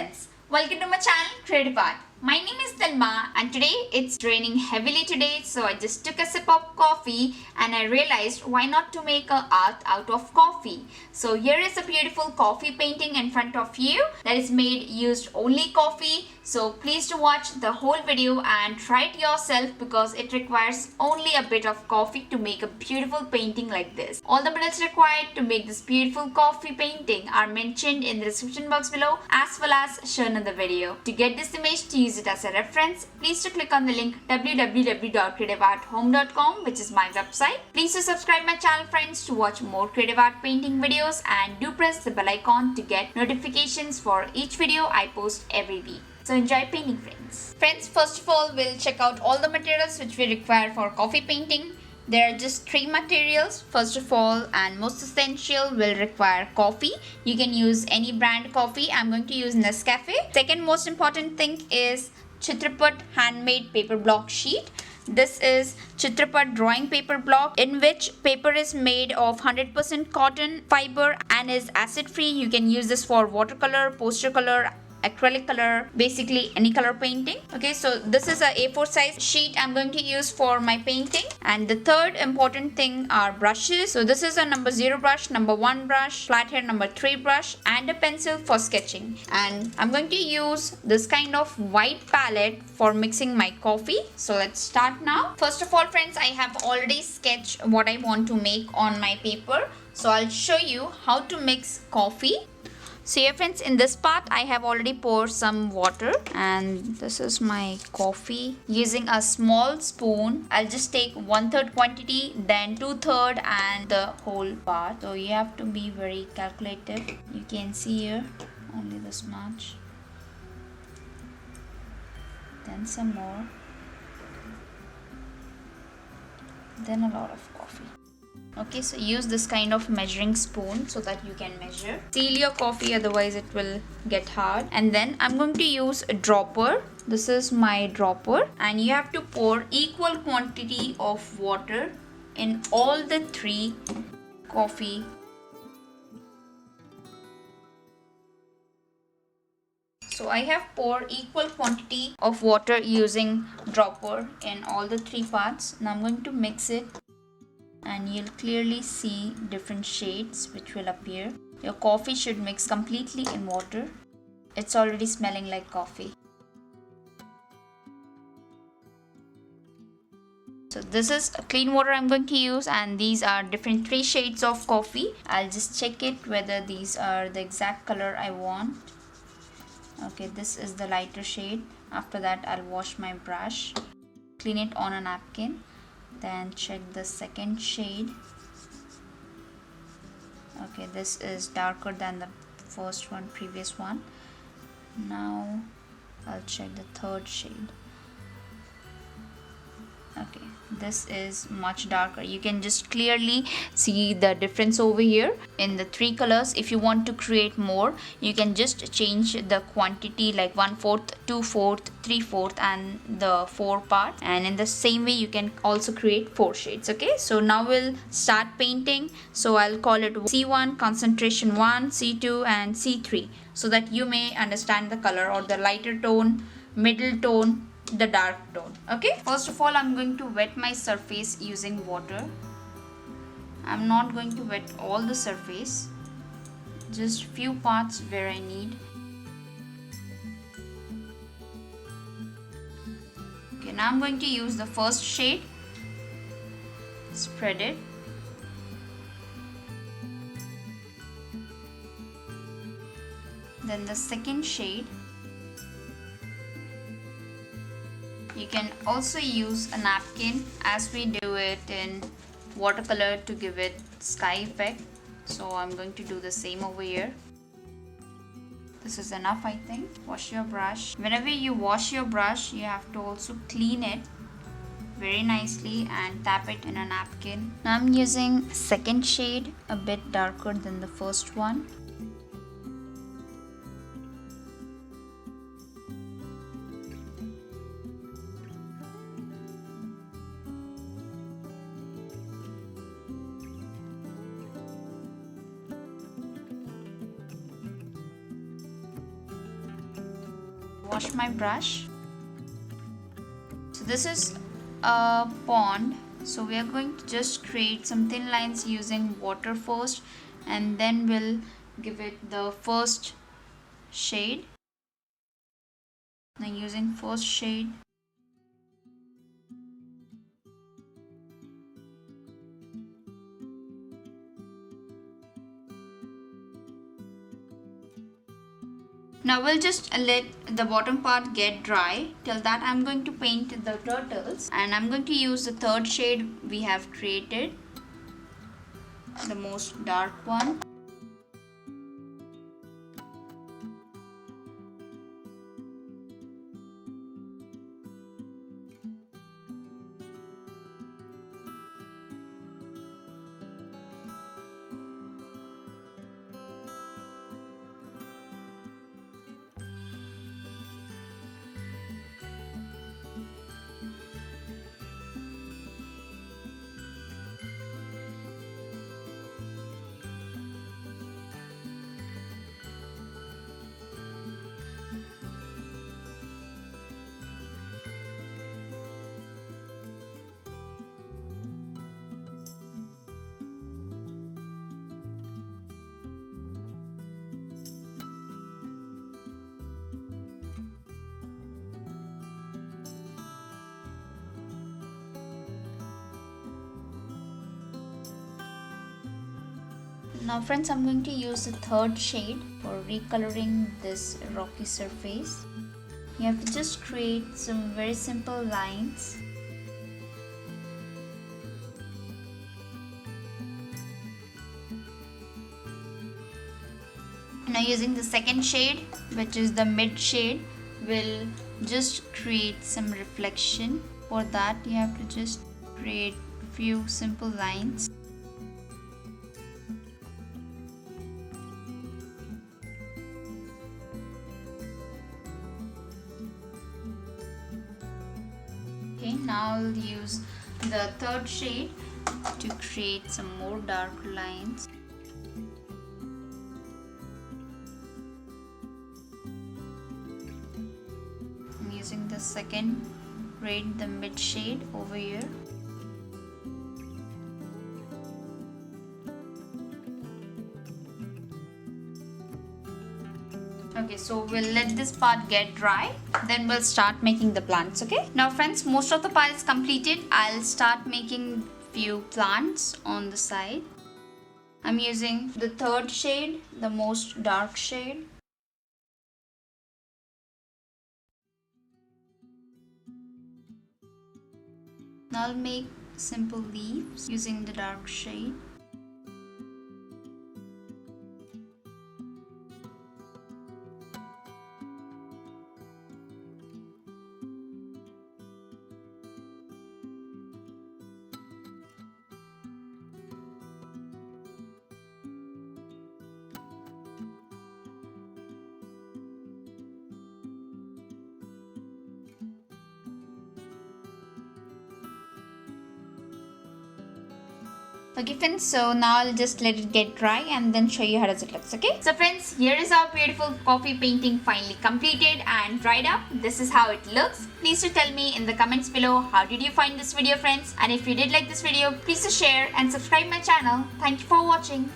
friends, welcome to my channel Creative Art. My name is Thelma and today it's raining heavily today, so I just took a sip of coffee and I realized why not to make a art out of coffee. So here is a beautiful coffee painting in front of you that is made used only coffee. So please do watch the whole video and try it yourself because it requires only a bit of coffee to make a beautiful painting like this. All the products required to make this beautiful coffee painting are mentioned in the description box below as well as shown in the video. To get this image to use it as a reference, please do click on the link www.creativearthome.com, which is my website. Please do subscribe my channel friends to watch more creative art painting videos and do press the bell icon to get notifications for each video I post every week. So enjoy painting friends. Friends, first of all, we'll check out all the materials which we require for coffee painting. There are just three materials. First of all, and most essential, will require coffee. You can use any brand coffee. I'm going to use Nescafe. Second most important thing is Chitrapat handmade paper block sheet. This is Chitrapat drawing paper block in which paper is made of 100% cotton fiber and is acid free. You can use this for watercolor, poster color, acrylic color, basically any color painting. Okay, so this is a A4 size sheet I'm going to use for my painting. And the third important thing are brushes. So this is a number 0 brush, number 1 brush, flathead number 3 brush, and a pencil for sketching. And I'm going to use this kind of white palette for mixing my coffee. So let's start now. First of all friends, I have already sketched what I want to make on my paper. So I'll show you how to mix coffee. So here friends, in this part I have already poured some water and this is my coffee. Using a small spoon, I'll just take 1/3 quantity, then 2/3 and the whole part. So you have to be very calculative. You can see here only this much. Then some more. Then a lot of coffee. Okay, so use this kind of measuring spoon so that you can measure. Seal your coffee, otherwise it will get hard. And then I'm going to use a dropper. This is my dropper and you have to pour equal quantity of water in all the three coffee. So I have poured equal quantity of water using dropper in all the three parts. Now I'm going to mix it. And you'll clearly see different shades which will appear. Your coffee should mix completely in water. It's already smelling like coffee. So this is clean water I'm going to use and these are different three shades of coffee. I'll just check it whether these are the exact color I want. Okay, this is the lighter shade. After that I'll wash my brush, clean it on a napkin. Then check the second shade. Okay, this is darker than the first one, previous one. Now I'll check the third shade. Okay, this is much darker. You can just clearly see the difference over here in the three colors. If you want to create more, you can just change the quantity like 1/4, 2/4, 3/4 and the 4 part. And in the same way you can also create 4 shades. Okay, so now we'll start painting. So I'll call it C1, concentration 1, C2 and C3 so that you may understand the color or the lighter tone, middle tone, the dark tone. Okay, first of all I'm going to wet my surface using water. I'm not going to wet all the surface, just few parts where I need. Okay, now I'm going to use the first shade, spread it. Then the second shade. You can also use a napkin as we do it in watercolor to give it sky effect. So I'm going to do the same over here. This is enough, I think. Wash your brush. Whenever you wash your brush, you have to also clean it very nicely and tap it in a napkin. Now I'm using second shade, a bit darker than the first one. wash my brush. So this is a pond, so we are going to just create some thin lines using water first, and then we'll give it the first shade. Now using first shade, now we'll just let the bottom part get dry. Till that I'm going to paint the turtles, and I'm going to use the third shade we have created, the most dark one. Now friends, I'm going to use the third shade for recoloring this rocky surface. You have to just create some very simple lines. Now using the second shade, which is the mid shade, we'll just create some reflection. For that you have to just create few simple lines. Okay, now I'll use the third shade to create some more dark lines. I'm using the second shade, the mid shade over here. Okay, so we'll let this part get dry, then we'll start making the plants. Okay, now friends, most of the part is completed. I'll start making few plants on the side. I'm using the third shade, the most dark shade. Now I'll make simple leaves using the dark shade. Okay friends, so now I'll just let it get dry and then show you how does it looks. Okay, so friends, here is our beautiful coffee painting finally completed and dried up. This is how it looks. Please do tell me in the comments below how did you find this video friends, and if you did like this video, please do share and subscribe my channel. Thank you for watching.